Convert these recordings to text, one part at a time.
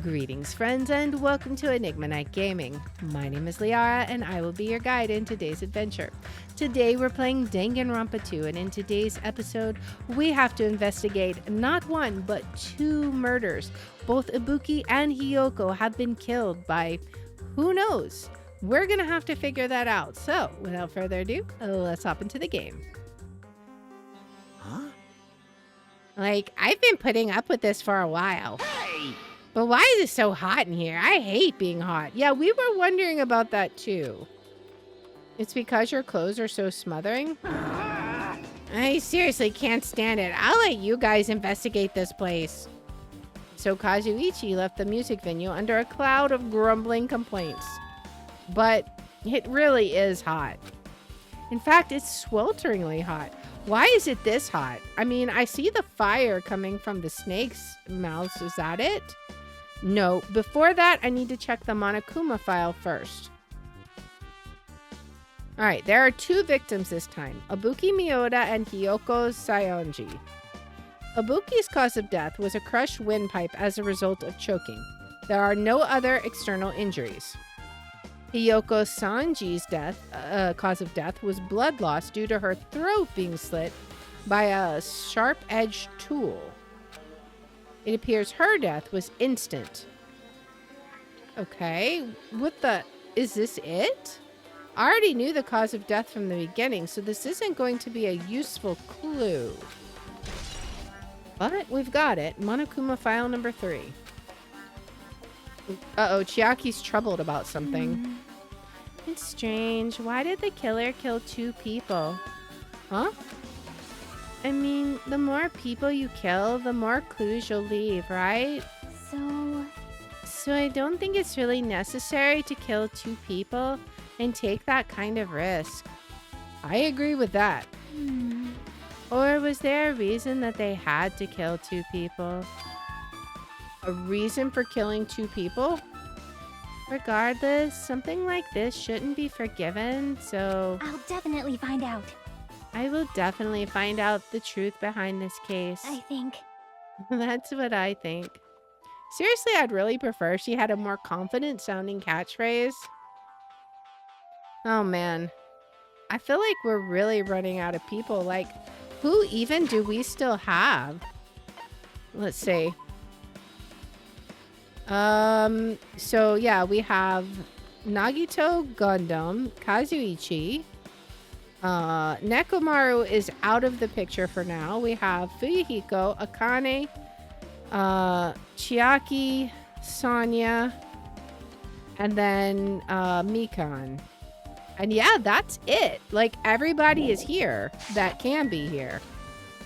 Greetings, friends, and welcome to Enigma Night Gaming. My name is Liara, and I will be your guide in today's adventure. Today, we're playing Danganronpa 2, and in today's episode, we have to investigate not one, but two murders. Both Ibuki and Hiyoko have been killed by who knows? We're gonna have to figure that out. So, without further ado, let's hop into the game. Huh? I've been putting up with this for a while. Hey! But why is it so hot in here? I hate being hot. Yeah, we were wondering about that too. It's because your clothes are so smothering? I seriously can't stand it. I'll let you guys investigate this place. So Kazuichi left the music venue under a cloud of grumbling complaints. But it really is hot. In fact, it's swelteringly hot. Why is it this hot? I mean, I see the fire coming from the snake's mouths. Is that it? No, before that, I need to check the Monokuma file first. All right, there are two victims this time, Ibuki Miyoda and Hiyoko Sayonji. Ibuki's cause of death was a crushed windpipe as a result of choking. There are no other external injuries. Hiyoko Sanji's cause of death was blood loss due to her throat being slit by a sharp-edged tool. It appears her death was instant. Okay, is this it? I already knew the cause of death from the beginning, so this isn't going to be a useful clue. But we've got it. Monokuma file number 3. Uh-oh, Chiaki's troubled about something. It's strange. Why did the killer kill two people? Huh? I mean, the more people you kill, the more clues you'll leave, right? So I don't think it's really necessary to kill two people and take that kind of risk. I agree with that. Or was there a reason that they had to kill two people? A reason for killing two people? Regardless, something like this shouldn't be forgiven, so I'll definitely find out. I will definitely find out the truth behind this case. I think. That's what I think. Seriously, I'd really prefer she had a more confident sounding catchphrase. Oh man. I feel like we're really running out of people. Like, who even do we still have? Let's see. So yeah, we have Nagito, Gundam, Kazuichi. Nekomaru is out of the picture for now. We have Fuyuhiko, Akane, Chiaki, Sonia, and then Mikan. And yeah, that's it. Like, everybody is here that can be here.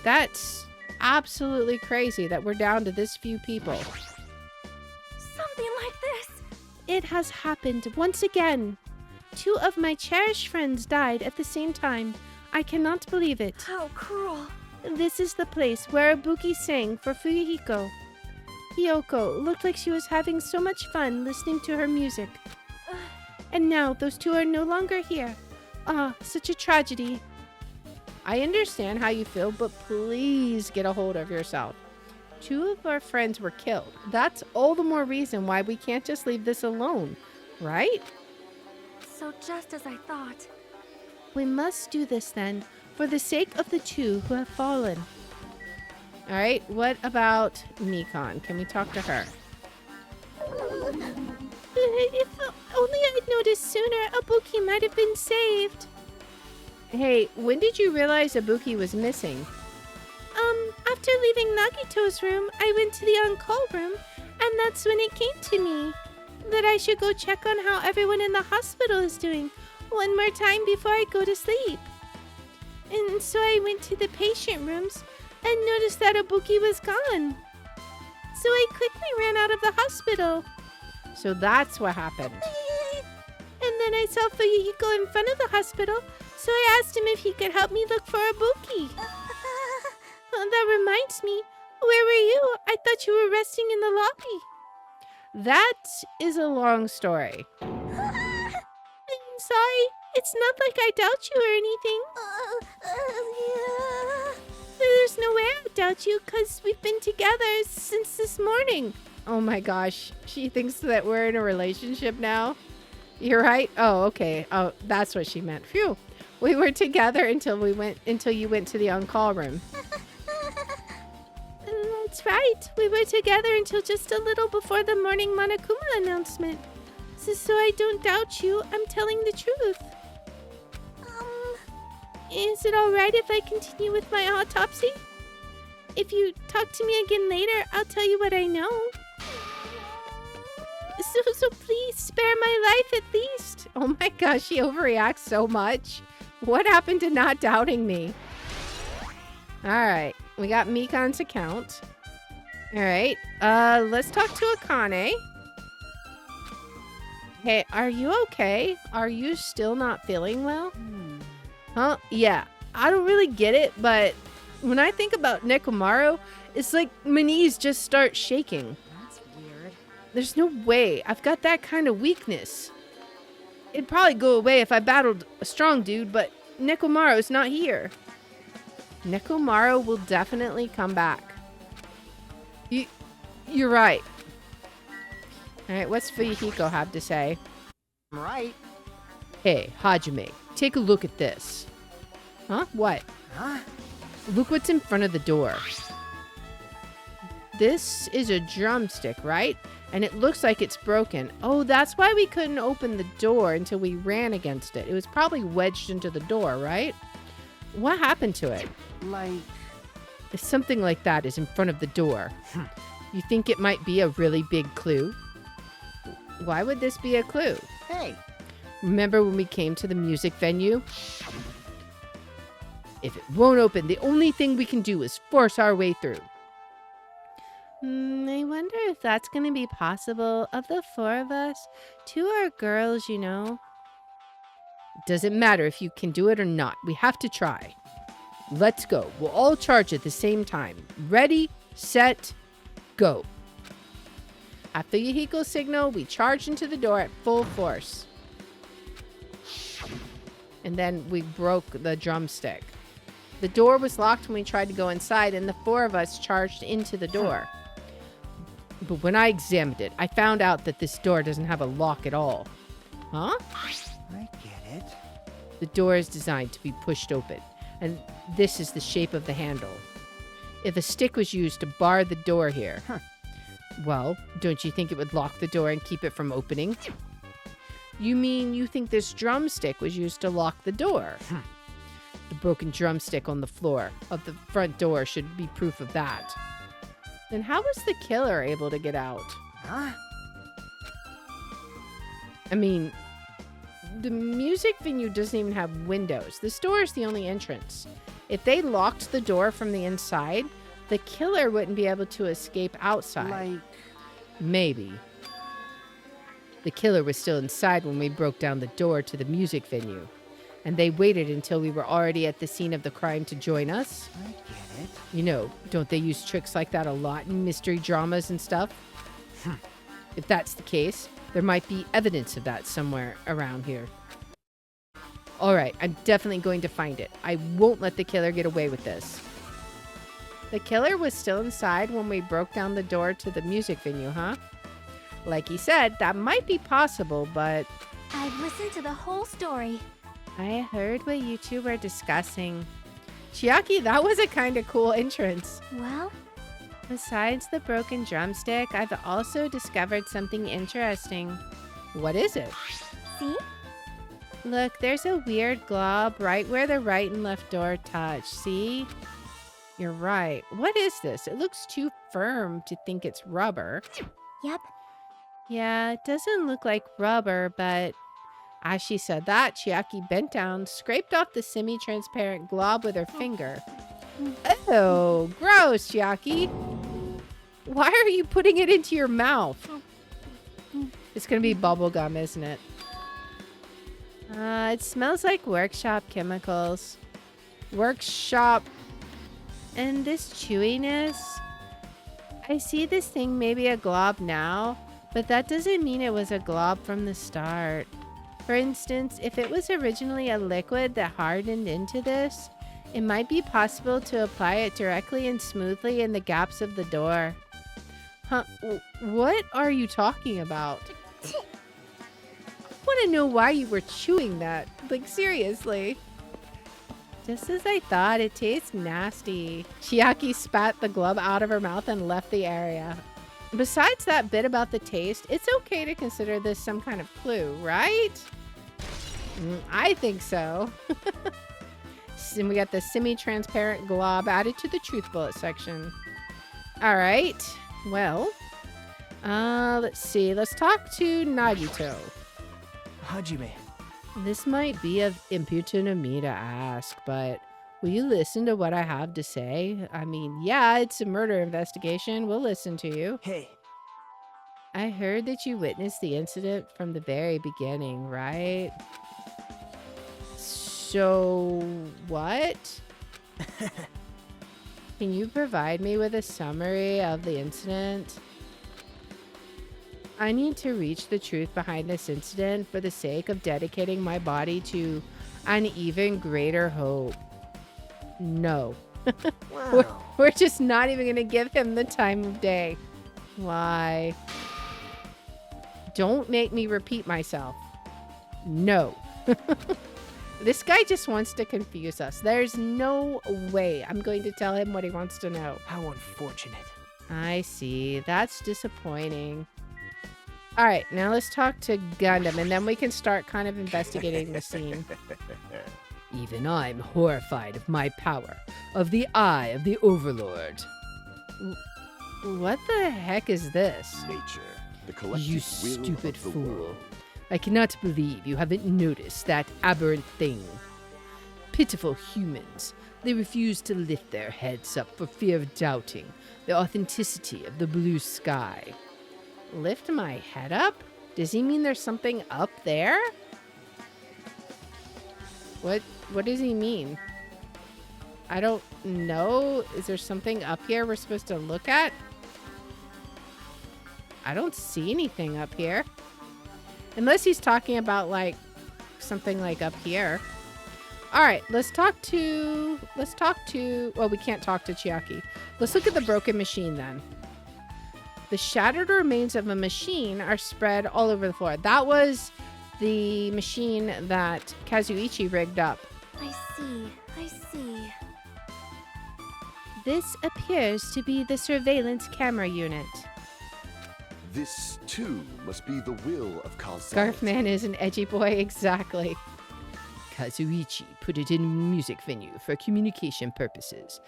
That's absolutely crazy that we're down to this few people. Something like this. It has happened once again. 2 of my cherished friends died at the same time. I cannot believe it. How cruel. This is the place where Ibuki sang for Fuyuhiko. Hiyoko looked like she was having so much fun listening to her music. And now those 2 are no longer here. Ah, such a tragedy. I understand how you feel, but please get a hold of yourself. 2 of our friends were killed. That's all the more reason why we can't just leave this alone, right? So just as I thought. We must do this then, for the sake of the 2 who have fallen. All right, what about Mikan? Can we talk to her? If only I'd noticed sooner, Ibuki might have been saved. Hey, when did you realize Ibuki was missing? After leaving Nagito's room, I went to the on-call room, and that's when it came to me that I should go check on how everyone in the hospital is doing one more time before I go to sleep. And so I went to the patient rooms and noticed that Ibuki was gone. So I quickly ran out of the hospital. So that's what happened. And then I saw Fuyuhiko in front of the hospital, so I asked him if he could help me look for Ibuki. That reminds me, where were you? I thought you were resting in the lobby. That is a long story. I'm sorry. It's not like I doubt you or anything. There's no way I doubt you, because we've been together since this morning. Oh my gosh. She thinks that we're in a relationship now. You're right. Oh, okay. Oh, that's what she meant. Phew. We were together until you went to the on-call room. That's right. We were together until just a little before the morning Monokuma announcement. So I don't doubt you. I'm telling the truth. Is it alright if I continue with my autopsy? If you talk to me again later, I'll tell you what I know. So please spare my life at least. Oh my gosh, she overreacts so much. What happened to not doubting me? Alright, we got Mikan's account. Alright, let's talk to Akane. Hey, are you okay? Are you still not feeling well? Huh? Yeah, I don't really get it, but when I think about Nekomaru, it's like my knees just start shaking. That's weird. There's no way I've got that kind of weakness. It'd probably go away if I battled a strong dude, but Nekomaru's not here. Nekomaru will definitely come back. You're right. Alright, what's Hiyoko have to say? I'm right. Hey, Hajime, take a look at this. Huh? What? Huh? Look what's in front of the door. This is a drumstick, right? And it looks like it's broken. Oh, that's why we couldn't open the door until we ran against it. It was probably wedged into the door, right? What happened to it? Like... If something like that is in front of the door, you think it might be a really big clue? Why would this be a clue? Hey! Remember when we came to the music venue? If it won't open, the only thing we can do is force our way through. I wonder if that's going to be possible. Of the four of us, two are girls, you know. Doesn't matter if you can do it or not. We have to try. Let's go. We'll all charge at the same time. Ready, set, go. After Yahiko's signal, we charged into the door at full force. And then we broke the drumstick. The door was locked when we tried to go inside, and the four of us charged into the door. But when I examined it, I found out that this door doesn't have a lock at all. Huh? I get it. The door is designed to be pushed open, and this is the shape of the handle. If a stick was used to bar the door here, well, don't you think it would lock the door and keep it from opening? You mean you think this drumstick was used to lock the door? The broken drumstick on the floor of the front door should be proof of that. Then how was the killer able to get out? Huh? I mean, the music venue doesn't even have windows. This door is the only entrance. If they locked the door from the inside, the killer wouldn't be able to escape outside. Like... Maybe. The killer was still inside when we broke down the door to the music venue. And they waited until we were already at the scene of the crime to join us. I get it. You know, don't they use tricks like that a lot in mystery dramas and stuff? If that's the case, there might be evidence of that somewhere around here. Alright, I'm definitely going to find it. I won't let the killer get away with this. The killer was still inside when we broke down the door to the music venue, huh? Like he said, that might be possible, but... I've listened to the whole story. I heard what you two were discussing. Chiaki, that was a kind of cool entrance. Well? Besides the broken drumstick, I've also discovered something interesting. What is it? See? Look, there's a weird glob right where the right and left door touch. See? You're right. What is this? It looks too firm to think it's rubber. Yep. Yeah, it doesn't look like rubber, but... As she said that, Chiaki bent down, scraped off the semi-transparent glob with her finger. Oh, gross, Chiaki. Why are you putting it into your mouth? It's going to be bubble gum, isn't it? It smells like workshop chemicals. Workshop. And this chewiness. I see this thing may be a glob now, but that doesn't mean it was a glob from the start. For instance, if it was originally a liquid that hardened into this, it might be possible to apply it directly and smoothly in the gaps of the door. Huh? What are you talking about? I want to know why you were chewing that. Like, seriously. Just as I thought, it tastes nasty. Chiaki spat the glove out of her mouth and left the area. Besides that bit about the taste, it's okay to consider this some kind of clue, right? I think so. And we got the semi-transparent glob added to the truth bullet section. All right. Well, let's see. Let's talk to Nagito. Hajime. This might be impudent of me to ask, but will you listen to what I have to say? I mean, yeah, it's a murder investigation. We'll listen to you. Hey. I heard that you witnessed the incident from the very beginning, right? So, what? Can you provide me with a summary of the incident? I need to reach the truth behind this incident for the sake of dedicating my body to an even greater hope. No. Wow. We're just not even going to give him the time of day. Why? Don't make me repeat myself. No. This guy just wants to confuse us. There's no way I'm going to tell him what he wants to know. How unfortunate. I see. That's disappointing. All right, now let's talk to Gundam, and then we can start kind of investigating the scene. Even I'm horrified of my power, of the eye of the Overlord. What the heck is this? Nature, the collective You will stupid of the fool. world. I cannot believe you haven't noticed that aberrant thing. Pitiful humans. They refuse to lift their heads up for fear of doubting the authenticity of the blue sky. Lift my head up? Does he mean there's something up there? What does he mean? I don't know. Is there something up here we're supposed to look at? I don't see anything up here. Unless he's talking about like something like up here. All right, let's talk to, well, we can't talk to Chiaki. Let's look at the broken machine then. The shattered remains of a machine are spread all over the floor. That was the machine that Kazuichi rigged up. I see. This appears to be the surveillance camera unit. This, too, must be the will of causality. Scarfman is an edgy boy, exactly. Kazuichi put it in a music venue for communication purposes.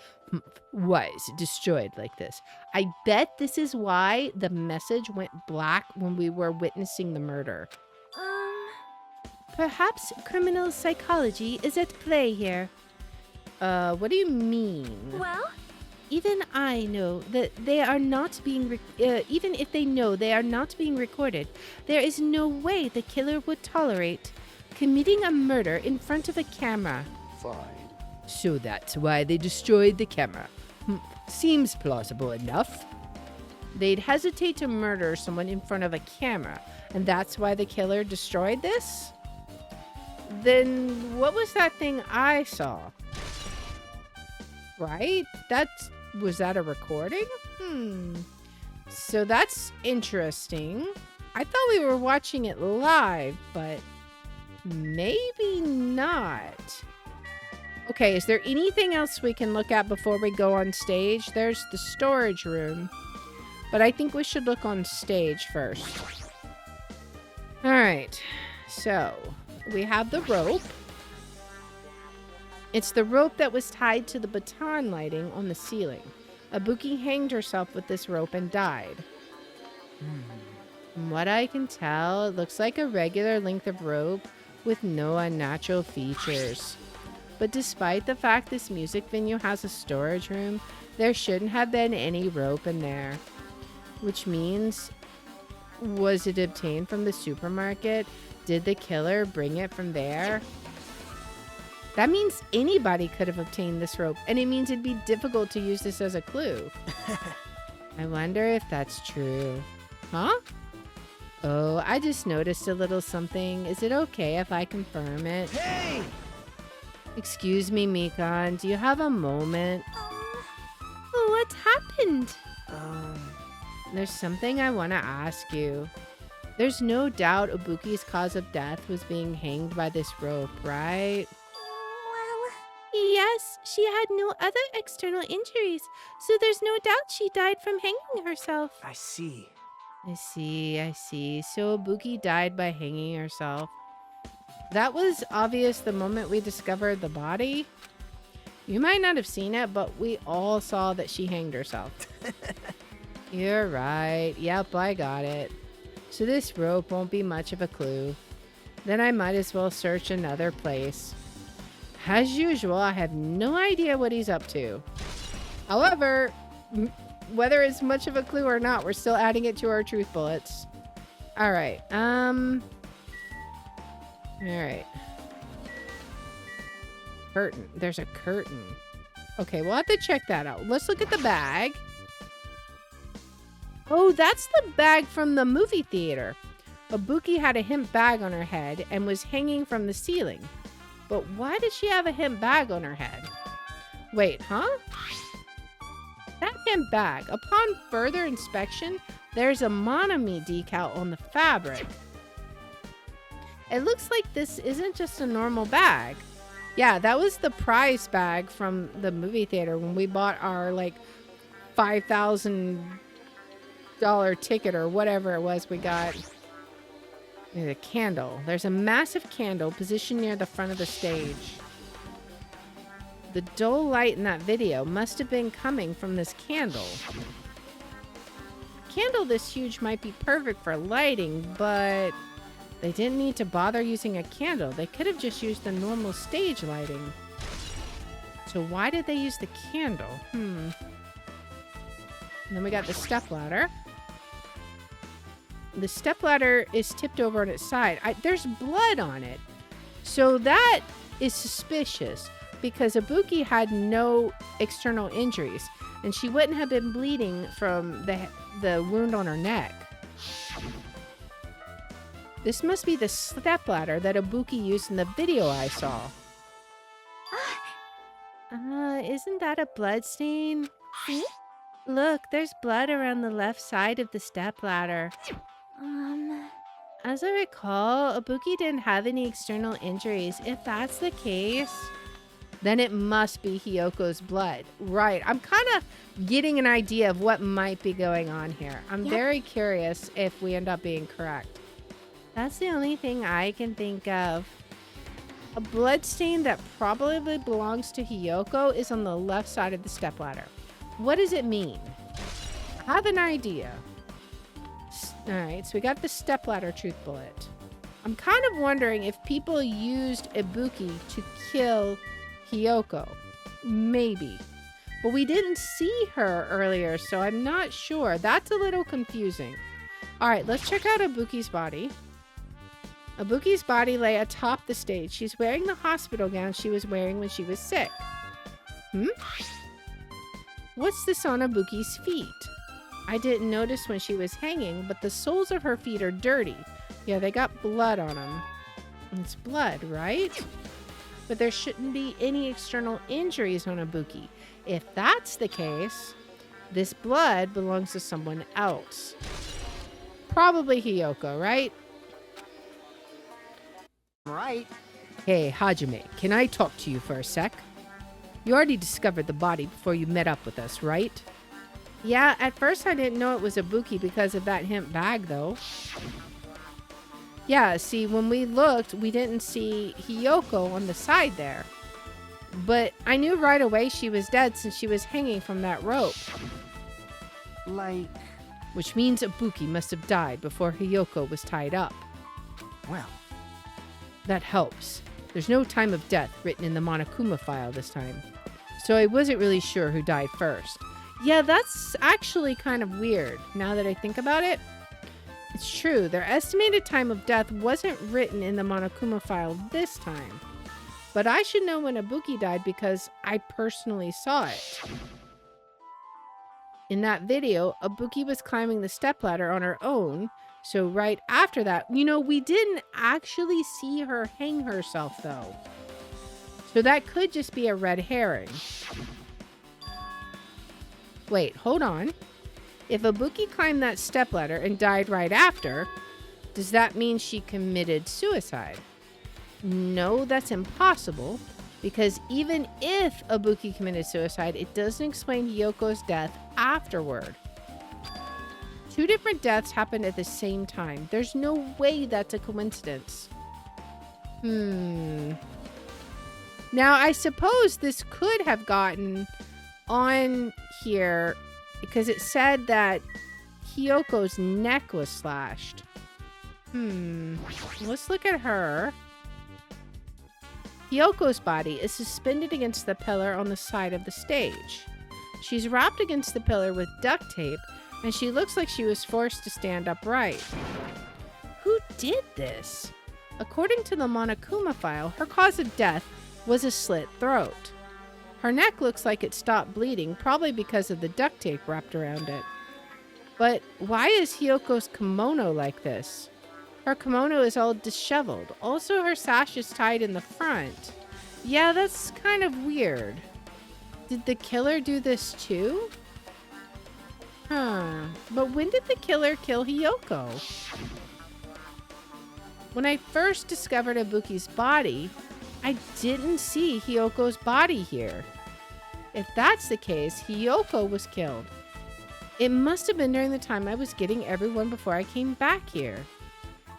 Why is it destroyed like this? I bet this is why the message went black when we were witnessing the murder. Perhaps criminal psychology is at play here. What do you mean? Well, Even I know that they are not being, even if they know they are not being recorded, there is no way the killer would tolerate committing a murder in front of a camera. Fine. So that's why they destroyed the camera. Seems plausible enough. They'd hesitate to murder someone in front of a camera, and that's why the killer destroyed this? Then what was that thing I saw? Right? Was that a recording? So that's interesting. I thought we were watching it live, but maybe not. Okay, is there anything else we can look at before we go on stage? There's the storage room, but I think we should look on stage first. All right, so we have the rope. It's the rope that was tied to the baton lighting on the ceiling. Ibuki hanged herself with this rope and died. From what I can tell, it looks like a regular length of rope with no unnatural features. But despite the fact this music venue has a storage room, there shouldn't have been any rope in there. Which means, was it obtained from the supermarket? Did the killer bring it from there? That means anybody could have obtained this rope, and it means it'd be difficult to use this as a clue. I wonder if that's true. Huh? Oh, I just noticed a little something. Is it okay if I confirm it? Hey! Excuse me, Mikan. Do you have a moment? Oh, what happened? there's something I want to ask you. There's no doubt Ibuki's cause of death was being hanged by this rope, right? Well, Yes, she had no other external injuries, so there's no doubt she died from hanging herself. I see. I see. So Ibuki died by hanging herself. That was obvious the moment we discovered the body. You might not have seen it, but we all saw that she hanged herself. You're right. Yep, I got it. So this rope won't be much of a clue. Then I might as well search another place. As usual, I have no idea what he's up to. However, whether it's much of a clue or not, we're still adding it to our truth bullets. All right. All right. Curtain. There's a curtain. Okay, we'll have to check that out. Let's look at the bag. Oh, that's the bag from the movie theater. Ibuki had a hemp bag on her head and was hanging from the ceiling. But why does she have a hemp bag on her head? Wait, huh? That hemp bag. Upon further inspection, there's a Monami decal on the fabric. It looks like this isn't just a normal bag. Yeah, that was the prize bag from the movie theater when we bought our like $5,000 ticket or whatever it was we got. There's a candle. There's a massive candle positioned near the front of the stage. The dull light in that video must have been coming from this candle. A candle this huge might be perfect for lighting, but they didn't need to bother using a candle. They could have just used the normal stage lighting. So why did they use the candle? And then we got the stepladder. The stepladder is tipped over on its side. There's blood on it. So that is suspicious because Ibuki had no external injuries and she wouldn't have been bleeding from the wound on her neck. This must be the stepladder that Ibuki used in the video I saw. Isn't that a blood stain? see? Look, there's blood around the left side of the stepladder. As I recall, Ibuki didn't have any external injuries. If that's the case, then it must be Hiyoko's blood. Right. I'm kind of getting an idea of what might be going on here. I'm very curious if we end up being correct. That's the only thing I can think of. A blood stain that probably belongs to Hiyoko is on the left side of the stepladder. What does it mean? I have an idea. Alright, so we got the stepladder truth bullet. I'm kind of wondering if people used Ibuki to kill Hiyoko. Maybe. But we didn't see her earlier, so I'm not sure. That's a little confusing. Alright, let's check out Ibuki's body. Ibuki's body lay atop the stage. She's wearing the hospital gown she was wearing when she was sick. What's this on Ibuki's feet? I didn't notice when she was hanging, but the soles of her feet are dirty. Yeah, they got blood on them. It's blood, right? But there shouldn't be any external injuries on Ibuki. If that's the case, this blood belongs to someone else. Probably Hiyoko, right? Right. Hey, Hajime, can I talk to you for a sec? You already discovered the body before you met up with us, right? Yeah, at first I didn't know it was Ibuki because of that hemp bag, though. Yeah, see, when we looked, we didn't see Hiyoko on the side there. But I knew right away she was dead since she was hanging from that rope. Like, Which means Ibuki must have died before Hiyoko was tied up. well, That helps. There's no time of death written in the Monokuma file this time. So I wasn't really sure who died first. Yeah, that's actually kind of weird, now that I think about it. It's true, their estimated time of death wasn't written in the Monokuma file this time. But I should know when Ibuki died because I personally saw it. In that video, Ibuki was climbing the stepladder on her own, so right after that, we didn't actually see her hang herself though. So that could just be a red herring. Wait, hold on. If Ibuki climbed that stepladder and died right after, does that mean she committed suicide? No, that's impossible, because even if Ibuki committed suicide, it doesn't explain Hiyoko's death afterward. 2 different deaths happened at the same time. There's no way that's a coincidence. Now, I suppose this could have gotten on here because it said that Hiyoko's neck was slashed. Let's look at her. Hiyoko's body is suspended against the pillar on the side of the stage. She's wrapped against the pillar with duct tape, and she looks like she was forced to stand upright. Who did this? According to the Monokuma file, her cause of death was a slit throat. Her neck looks like it stopped bleeding, probably because of the duct tape wrapped around it. But why is Hiyoko's kimono like this? Her kimono is all disheveled. Also, her sash is tied in the front. Yeah, that's kind of weird. Did the killer do this too? But when did the killer kill Hiyoko? When I first discovered Ibuki's body, I didn't see Hiyoko's body here. If that's the case, Hiyoko was killed. It must have been during the time I was getting everyone before I came back here.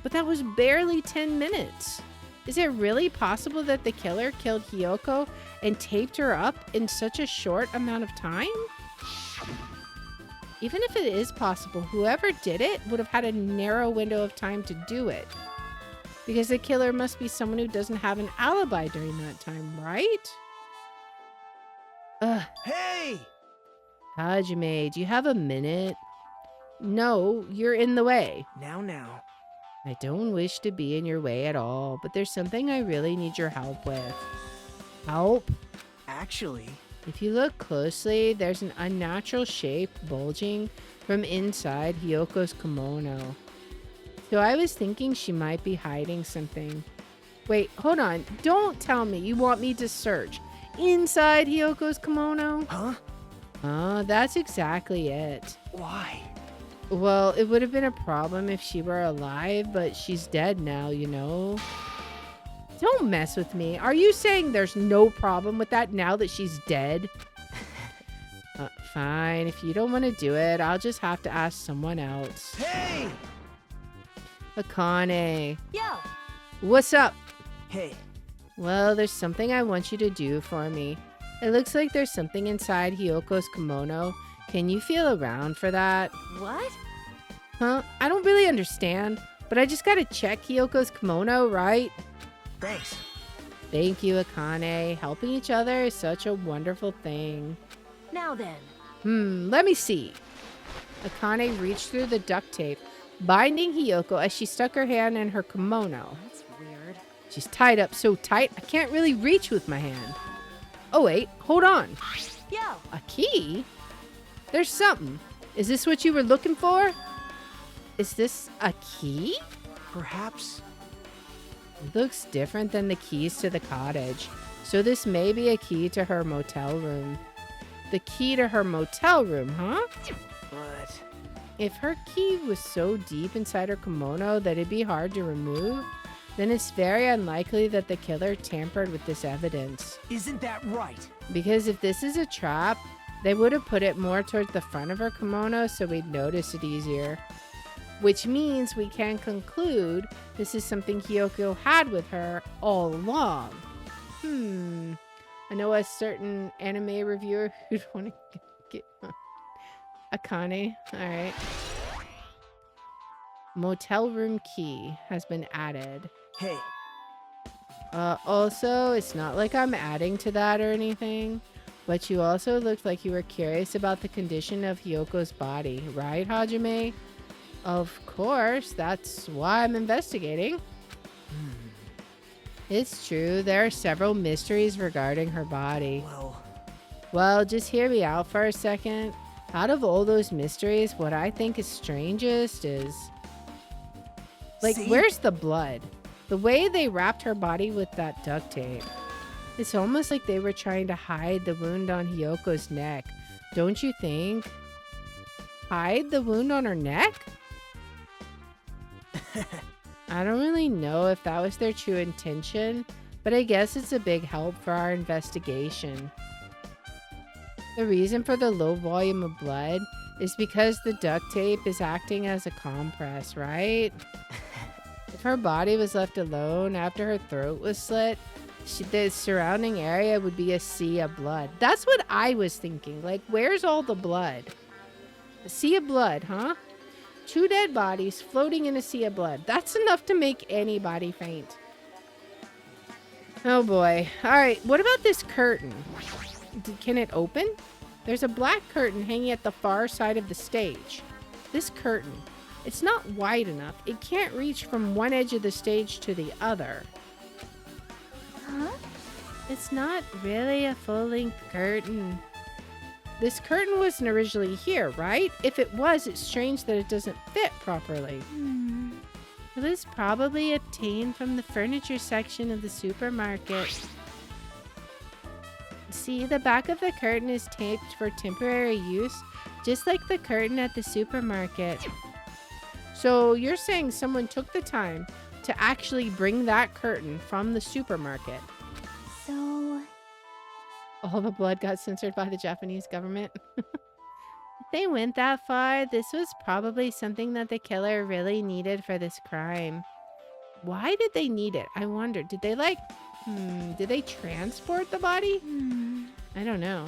But that was barely 10 minutes. Is it really possible that the killer killed Hiyoko and taped her up in such a short amount of time? Even if it is possible, whoever did it would have had a narrow window of time to do it. Because the killer must be someone who doesn't have an alibi during that time, right? Hey! Hajime, do you have a minute? No, you're in the way. Now. I don't wish to be in your way at all, but there's something I really need your help with. Help? Actually... If you look closely, there's an unnatural shape bulging from inside Hiyoko's kimono. So I was thinking she might be hiding something. Wait, hold on. Don't tell me you want me to search inside Hiyoko's kimono? Huh? That's exactly it. Why? Well, it would have been a problem if she were alive, but she's dead now, you know? Don't mess with me. Are you saying there's no problem with that now that she's dead? Fine. If you don't want to do it, I'll just have to ask someone else. Hey! Akane. Yo! What's up? Hey. Well, there's something I want you to do for me. It looks like there's something inside Hiyoko's kimono. Can you feel around for that? What? Huh? I don't really understand, but I just gotta check Hiyoko's kimono, right? Thanks. Thank you, Akane. Helping each other is such a wonderful thing. Now then. Let me see. Akane reached through the duct tape, binding Hiyoko as she stuck her hand in her kimono. That's weird. She's tied up so tight, I can't really reach with my hand. Oh wait, hold on. Yo! A key? There's something. Is this what you were looking for? Is this a key? Perhaps... Looks different than the keys to the cottage. So this may be a key to her motel room. The key to her motel room, huh? But... If her key was so deep inside her kimono that it'd be hard to remove, then it's very unlikely that the killer tampered with this evidence. Isn't that right? Because if this is a trap, they would have put it more towards the front of her kimono so we'd notice it easier. Which means we can conclude this is something Hiyoko had with her all along. I know a certain anime reviewer who'd want to get Akane. Alright. Motel room key has been added. Hey. Also, it's not like I'm adding to that or anything, but you also looked like you were curious about the condition of Hiyoko's body, right, Hajime? Of course, that's why I'm investigating. It's true, there are several mysteries regarding her body. Well, just hear me out for a second. Out of all those mysteries, what I think is strangest is... Like, See? Where's the blood? The way they wrapped her body with that duct tape. It's almost like they were trying to hide the wound on Hiyoko's neck. Don't you think? hide the wound on her neck? I don't really know if that was their true intention, but I guess it's a big help for our investigation. The reason for the low volume of blood is because the duct tape is acting as a compress, right? If her body was left alone after her throat was slit, the surrounding area would be a sea of blood. That's what I was thinking. Like, where's all the blood? A sea of blood, huh? 2 dead bodies floating in a sea of blood. That's enough to make anybody faint. Oh boy. All right, what about this curtain? Can it open? There's a black curtain hanging at the far side of the stage. This curtain, it's not wide enough. It can't reach from one edge of the stage to the other. Huh? It's not really a full-length curtain. This curtain wasn't originally here, right? If it was, it's strange that it doesn't fit properly. It was probably obtained from the furniture section of the supermarket. See, the back of the curtain is taped for temporary use, just like the curtain at the supermarket. So you're saying someone took the time to actually bring that curtain from the supermarket? So... All the blood got censored by the Japanese government. If they went that far, this was probably something that the killer really needed for this crime. Why did they need it? I wonder. Did they did they transport the body? I don't know.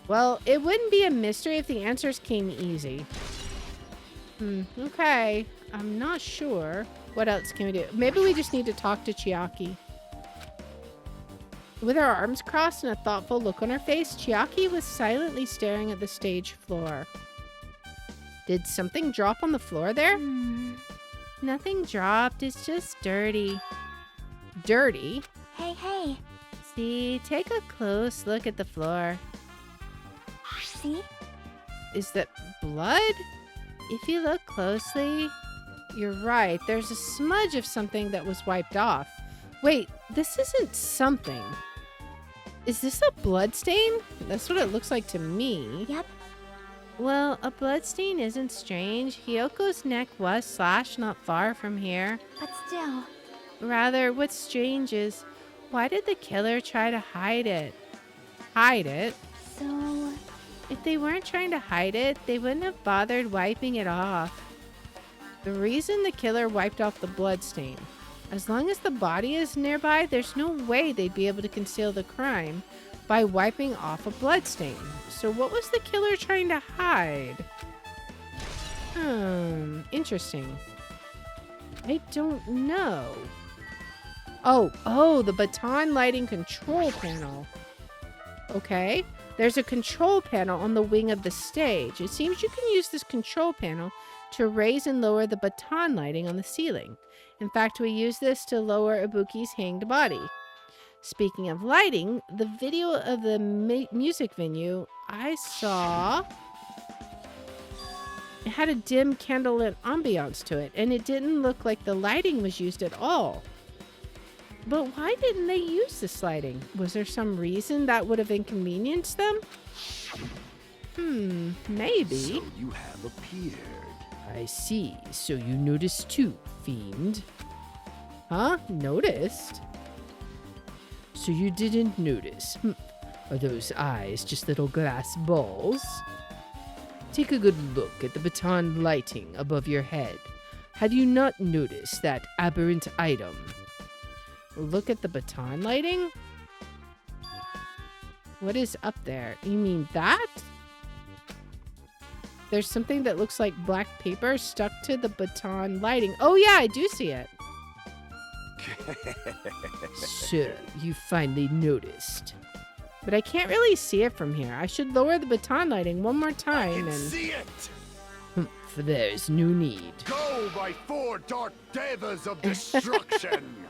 Well, it wouldn't be a mystery if the answers came easy. Okay. I'm not sure. What else can we do? Maybe we just need to talk to Chiaki. With her arms crossed and a thoughtful look on her face, Chiaki was silently staring at the stage floor. Did something drop on the floor there? Nothing dropped. It's just dirty. Dirty? Hey. See, take a close look at the floor. See? Is that blood? If you look closely, you're right. There's a smudge of something that was wiped off. Wait, this isn't something. Is this a blood stain? That's what it looks like to me. Yep. Well, a blood stain isn't strange. Hiyoko's neck was slashed not far from here. But still... Rather, what's strange is, why did the killer try to hide it? Hide it? So... If they weren't trying to hide it, they wouldn't have bothered wiping it off. The reason the killer wiped off the blood stain. As long as the body is nearby, there's no way they'd be able to conceal the crime by wiping off a blood stain. So what was the killer trying to hide? Interesting. I don't know. Oh, the baton lighting control panel. Okay. There's a control panel on the wing of the stage. It seems you can use this control panel to raise and lower the baton lighting on the ceiling. In fact, we use this to lower Ibuki's hanged body. Speaking of lighting, the video of the music venue I saw, it had a dim candlelit ambiance to it, and it didn't look like the lighting was used at all. But why didn't they use this lighting? Was there some reason that would have inconvenienced them? Maybe. So you have appeared. I see. So you noticed too, fiend. Huh? Noticed? So you didn't notice. Are those eyes just little glass balls? Take a good look at the baton lighting above your head. Have you not noticed that aberrant item? Look at the baton lighting? What is up there? You mean that? There's something that looks like black paper stuck to the baton lighting. Oh yeah, I do see it. So, you finally noticed. But I can't really see it from here. I should lower the baton lighting one more time. I can see it! For there's no need. Go, my 4 dark devas of destruction!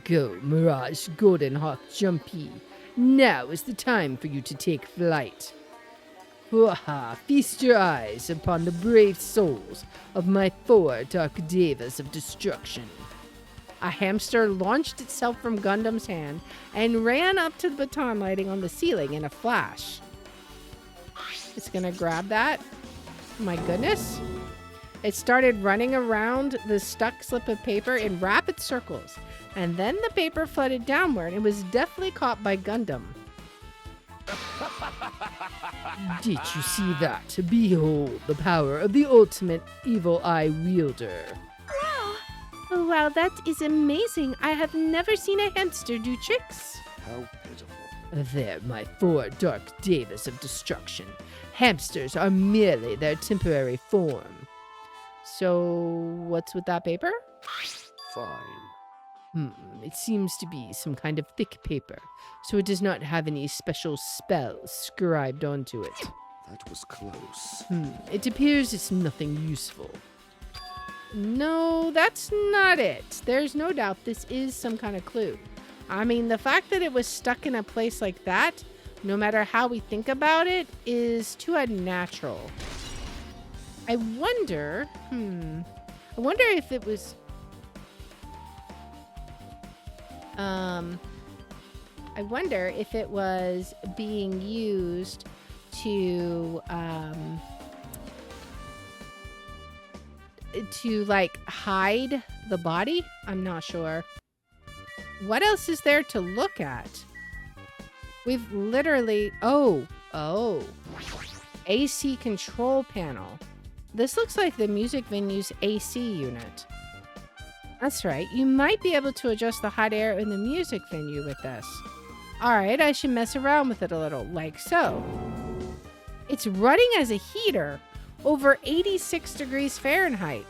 Go, Mirage Golden Hawk Jumpy. Now is the time for you to take flight. Waha, feast your eyes upon the brave souls of my 4 dark devas of destruction. A hamster launched itself from Gundam's hand and ran up to the baton lighting on the ceiling in a flash. It's gonna grab that. My goodness. It started running around the stuck slip of paper in rapid circles, and then the paper flooded downward and was deftly caught by Gundam. Did you see that? Behold the power of the ultimate evil eye wielder. Wow. Oh, wow, that is amazing. I have never seen a hamster do tricks. How pitiful. They're my 4 dark devas of destruction. Hamsters are merely their temporary form. So, what's with that paper? Fine. It seems to be some kind of thick paper, so it does not have any special spells scribed onto it. That was close. It appears it's nothing useful. No, that's not it. There's no doubt this is some kind of clue. I mean, the fact that it was stuck in a place like that, no matter how we think about it, is too unnatural. I wonder if it was... I wonder if it was being used to like hide the body. I'm not sure. What else is there to look at? We've literally, oh, AC control panel. This looks like the music venue's AC unit. That's right. You might be able to adjust the hot air in the music venue with this. All right, I should mess around with it a little, like so. It's running as a heater over 86 degrees Fahrenheit.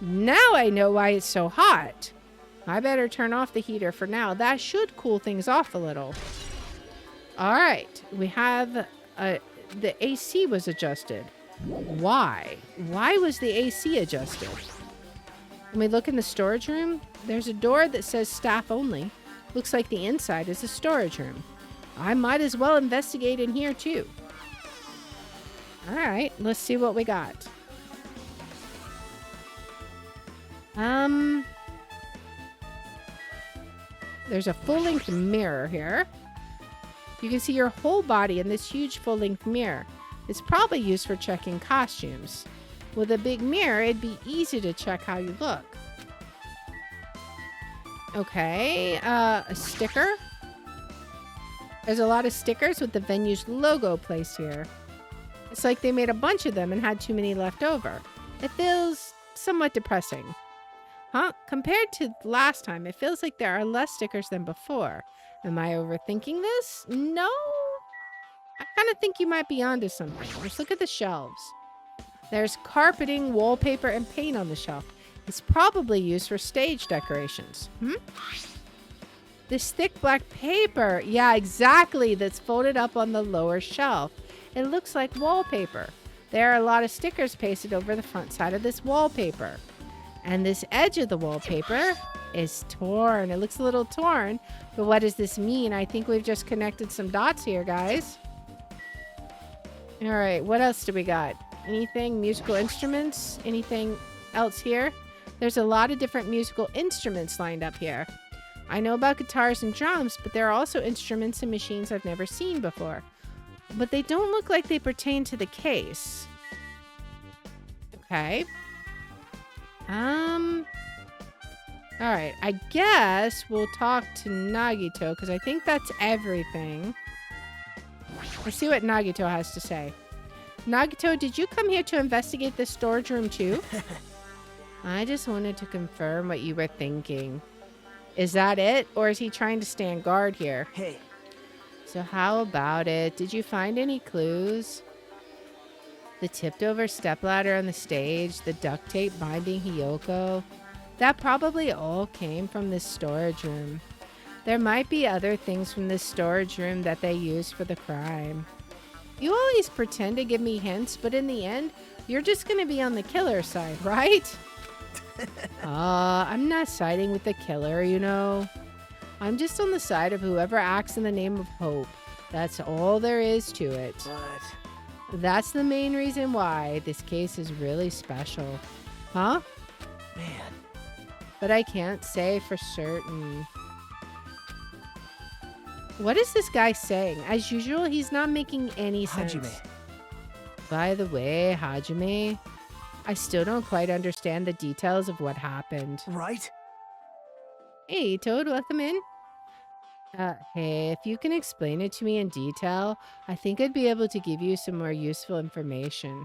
Now I know why it's so hot. I better turn off the heater for now. That should cool things off a little. All right, we have the AC was adjusted. Why? Why was the AC adjusted? When we look in the storage room, there's a door that says staff only. Looks like the inside is a storage room. I might as well investigate in here too. All right, let's see what we got. There's a full-length mirror here. You can see your whole body in this huge full-length mirror. It's probably used for checking costumes. With a big mirror, it'd be easy to check how you look. Okay, a sticker. There's a lot of stickers with the venue's logo placed here. It's like they made a bunch of them and had too many left over. It feels somewhat depressing. Huh? Compared to last time, it feels like there are less stickers than before. Am I overthinking this? No? I kind of think you might be onto something. Let's look at the shelves. There's carpeting, wallpaper, and paint on the shelf. It's probably used for stage decorations. This thick black paper. Yeah, exactly. That's folded up on the lower shelf. It looks like wallpaper. There are a lot of stickers pasted over the front side of this wallpaper. And this edge of the wallpaper is torn. It looks a little torn. But what does this mean? I think we've just connected some dots here, guys. All right, what else do we got? Anything? Musical instruments? Anything else here? There's a lot of different musical instruments lined up here. I know about guitars and drums, but there are also instruments and machines I've never seen before. But they don't look like they pertain to the case. Okay. All right, I guess we'll talk to Nagito, because I think that's everything. Let's see what Nagito has to say. Nagito, did you come here to investigate the storage room too? I just wanted to confirm what you were thinking. Is that it? Or is he trying to stand guard here? Hey. So how about it? Did you find any clues? The tipped over stepladder on the stage, the duct tape binding Hiyoko. That probably all came from this storage room. There might be other things from this storage room that they used for the crime. You always pretend to give me hints, but in the end, you're just going to be on the killer side, right? I'm not siding with the killer, you know. I'm just on the side of whoever acts in the name of hope. That's all there is to it. But... That's the main reason why this case is really special. Huh? Man. But I can't say for certain. What is this guy saying? As usual, he's not making any sense. Hajime. By the way, Hajime, I still don't quite understand the details of what happened. Right? Hey, Toad, welcome in. Hey, if you can explain it to me in detail, I think I'd be able to give you some more useful information.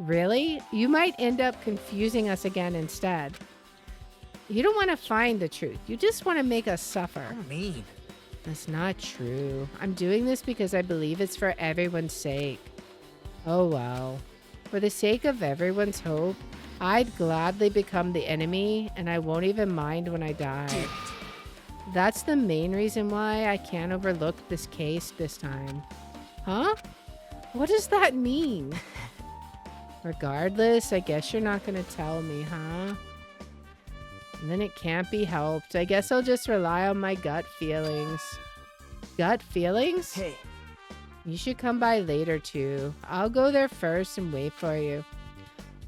Really? You might end up confusing us again instead. You don't want to find the truth. You just want to make us suffer. I mean, That's not true. I'm doing this because I believe it's for everyone's sake. Oh well. For the sake of everyone's hope, I'd gladly become the enemy, and I won't even mind when I die. That's the main reason why I can't overlook this case this time. Huh? What does that mean? Regardless, I guess you're not gonna tell me, huh? And then it can't be helped. I guess I'll just rely on my gut feelings. Gut feelings? hey, You should come by later too. I'll go there first and wait for you.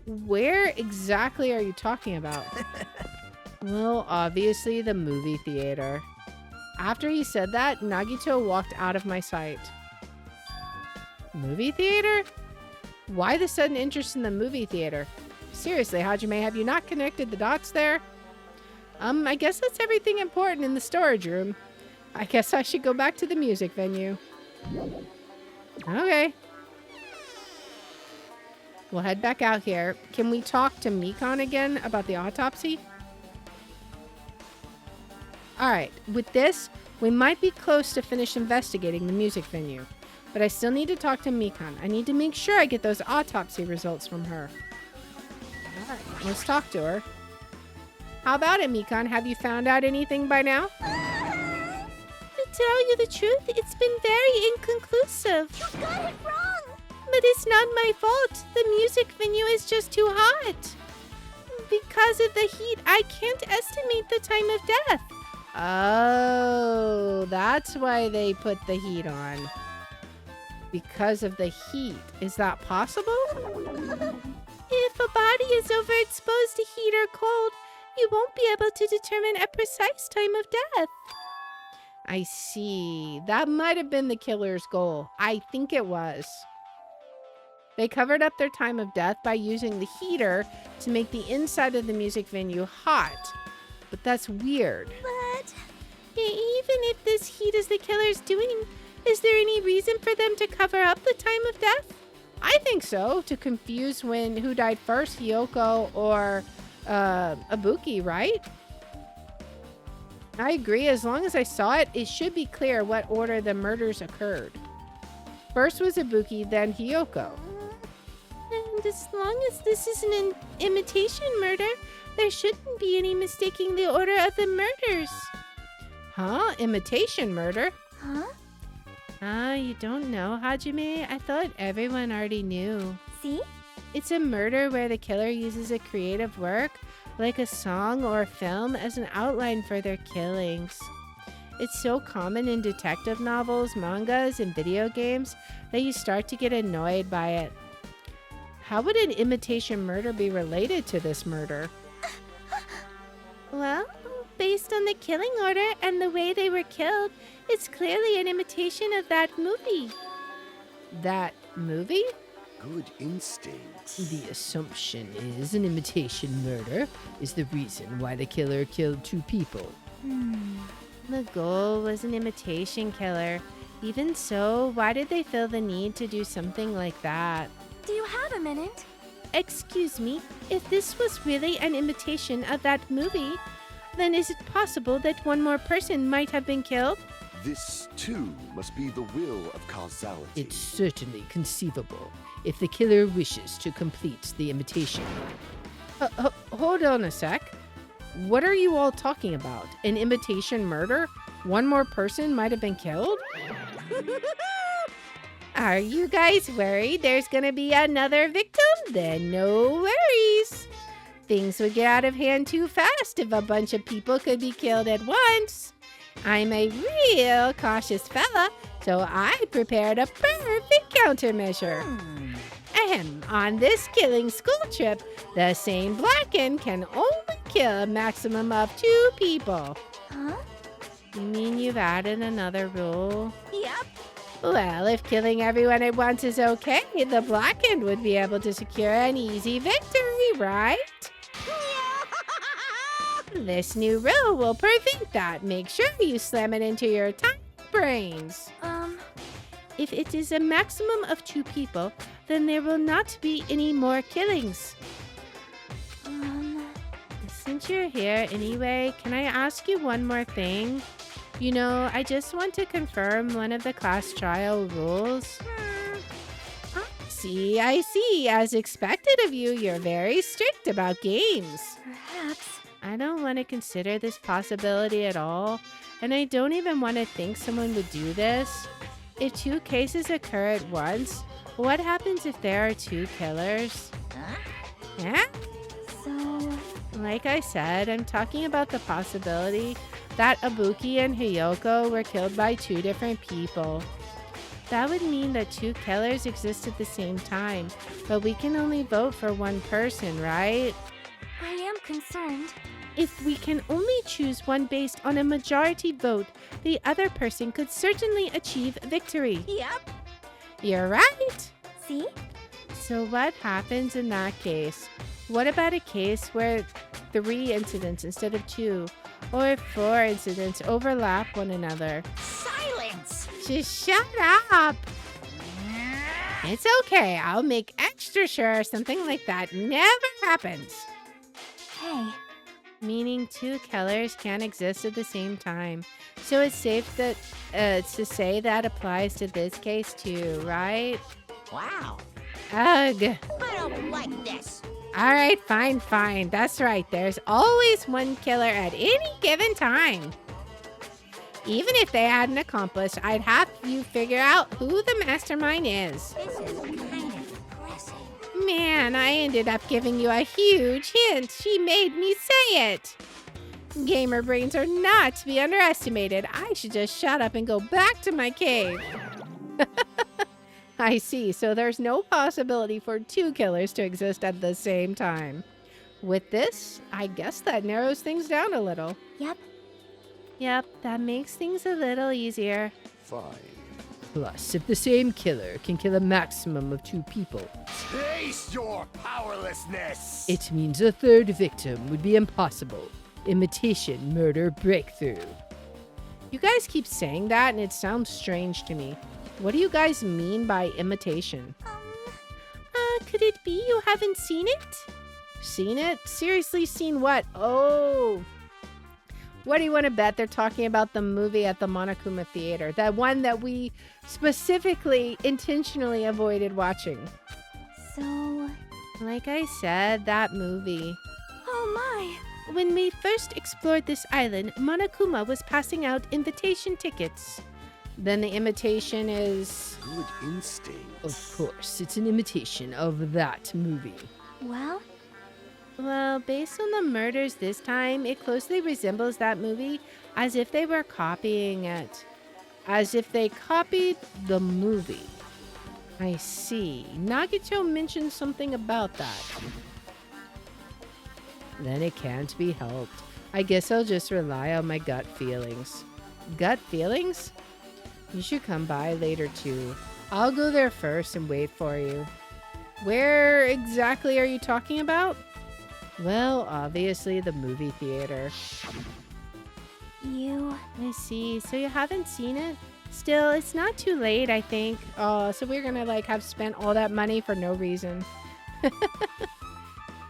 Where exactly are you talking about? Well, obviously the movie theater. After he said that, Nagito walked out of my sight. Movie theater? Why the sudden interest in the movie theater? Seriously, Hajime, have you not connected the dots there? I guess that's everything important in the storage room. I guess I should go back to the music venue. Okay. We'll head back out here. Can we talk to Mikan again about the autopsy? Alright, with this, we might be close to finish investigating the music venue. But I still need to talk to Mikan. I need to make sure I get those autopsy results from her. Alright, let's talk to her. How about it, Mikan? Have you found out anything by now? To tell you the truth, it's been very inconclusive. You got it wrong. But it's not my fault. The music venue is just too hot. Because of the heat, I can't estimate the time of death. Oh, that's why they put the heat on. Because of the heat. Is that possible? If a body is overexposed to heat or cold, you won't be able to determine a precise time of death. I see. That might have been the killer's goal. I think it was. They covered up their time of death by using the heater to make the inside of the music venue hot. But that's weird. But even if this heat is the killer's doing, is there any reason for them to cover up the time of death? I think so. To confuse who died first, Hiyoko or Ibuki, right? I agree. As long as I saw it, it should be clear what order the murders occurred. First was Ibuki, then Hiyoko. And as long as this is an imitation murder, there shouldn't be any mistaking the order of the murders. Huh? Imitation murder? Huh? Ah, you don't know, Hajime? I thought everyone already knew. See? It's a murder where the killer uses a creative work, like a song or film, as an outline for their killings. It's so common in detective novels, mangas, and video games that you start to get annoyed by it. How would an imitation murder be related to this murder? Well, based on the killing order and the way they were killed, it's clearly an imitation of that movie. That movie? Good instincts. The assumption is an imitation murder is the reason why the killer killed two people. The goal was an imitation killer. Even so, why did they feel the need to do something like that? Do you have a minute? Excuse me, if this was really an imitation of that movie, then is it possible that one more person might have been killed? This, too, must be the will of causality. It's certainly conceivable if the killer wishes to complete the imitation. Hold on a sec. What are you all talking about? An imitation murder? One more person might have been killed? Are you guys worried there's gonna be another victim? Then no worries. Things would get out of hand too fast if a bunch of people could be killed at once. I'm a real cautious fella, so I prepared a perfect countermeasure. Ahem, on this killing school trip, the same Blacken can only kill a maximum of 2 people. Huh? You mean you've added another rule? Yep. Well, if killing everyone at once is okay, the Blackened would be able to secure an easy victory, right? This new rule will prevent that. Make sure you slam it into your tiny brains. If it is a maximum of 2 people, then there will not be any more killings. Since you're here anyway, can I ask you one more thing? You know, I just want to confirm one of the class trial rules. I see. As expected of you, you're very strict about games. Perhaps. I don't want to consider this possibility at all, and I don't even want to think someone would do this. If 2 cases occur at once, what happens if there are 2 killers? Yeah? So, Like I said, I'm talking about the possibility that Ibuki and Hiyoko were killed by 2 different people. That would mean that 2 killers exist at the same time, but we can only vote for 1 person, right? I am concerned. If we can only choose one based on a majority vote, the other person could certainly achieve victory. Yep. You're right. See? So what happens in that case? What about a case where 3 incidents instead of 2, or 4 incidents overlap one another? Silence! Just shut up! It's okay. I'll make extra sure something like that never happens. Hey, Meaning 2 killers can't exist at the same time. So it's safe that to say that applies to this case too, right? Wow. Ugh. I don't like this. All right, fine. That's right. There's always 1 killer at any given time. Even if they had an accomplice, I'd have you figure out who the mastermind is. This is kind of depressing. Man, I ended up giving you a huge hint. She made me say it. Gamer brains are not to be underestimated. I should just shut up and go back to my cave. I see. So there's no possibility for 2 killers to exist at the same time. With this, I guess that narrows things down a little. Yep, that makes things a little easier. Fine. Plus, if the same killer can kill a maximum of 2 people, Taste your powerlessness! it means a 3rd victim would be impossible. Imitation murder breakthrough. You guys keep saying that and it sounds strange to me. What do you guys mean by imitation? Could it be you haven't seen it? Seen it? Seriously, seen what? Oh. What do you want to bet they're talking about the movie at the Monokuma Theater? That one that we specifically, intentionally avoided watching. So, Like I said, that movie. oh my. When we first explored this island, Monokuma was passing out invitation tickets. Then the imitation is... Good instinct. Of course, it's an imitation of that movie. Well, Well, based on the murders this time, it closely resembles that movie as if they were copying it. As if they copied the movie. I see. Nagito mentioned something about that. Then it can't be helped. I guess I'll just rely on my gut feelings. Gut feelings? You should come by later too. I'll go there first and wait for you. Where exactly are you talking about? Well, obviously the movie theater. I see. So you haven't seen it? Still, it's not too late, I think. Oh, so we're gonna like have spent all that money for no reason.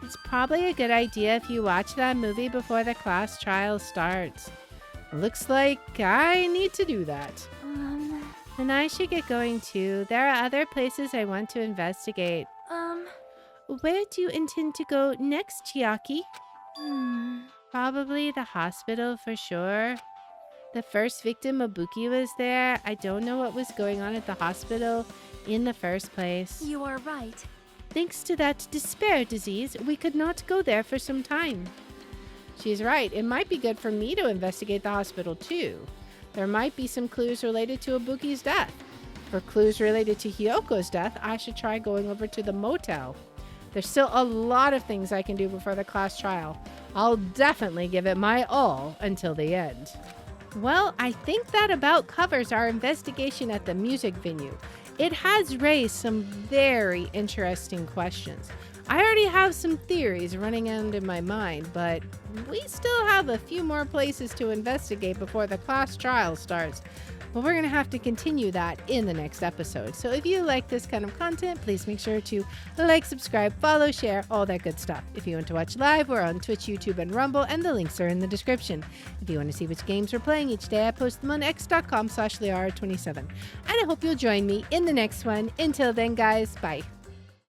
It's probably a good idea if you watch that movie before the class trial starts. Looks like I need to do that. And I should get going too. There are other places I want to investigate. Where do you intend to go next, Chiaki? Probably the hospital for sure. The first victim, Ibuki, was there. I don't know what was going on at the hospital in the first place. You are right. Thanks to that despair disease, we could not go there for some time. She's right. It might be good for me to investigate the hospital too. There might be some clues related to Ibuki's death. For clues related to Hiyoko's death, I should try going over to the motel. There's still a lot of things I can do before the class trial. I'll definitely give it my all until the end. Well, I think that about covers our investigation at the music venue. It has raised some very interesting questions. I already have some theories running out in my mind, but we still have a few more places to investigate before the class trial starts. But we're going to have to continue that in the next episode. So if you like this kind of content, please make sure to like, subscribe, follow, share, all that good stuff. If you want to watch live, we're on Twitch, YouTube, and Rumble, and the links are in the description. If you want to see which games we're playing each day, I post them on x.com/Liara27. And I hope you'll join me in the next one. Until then, guys, bye.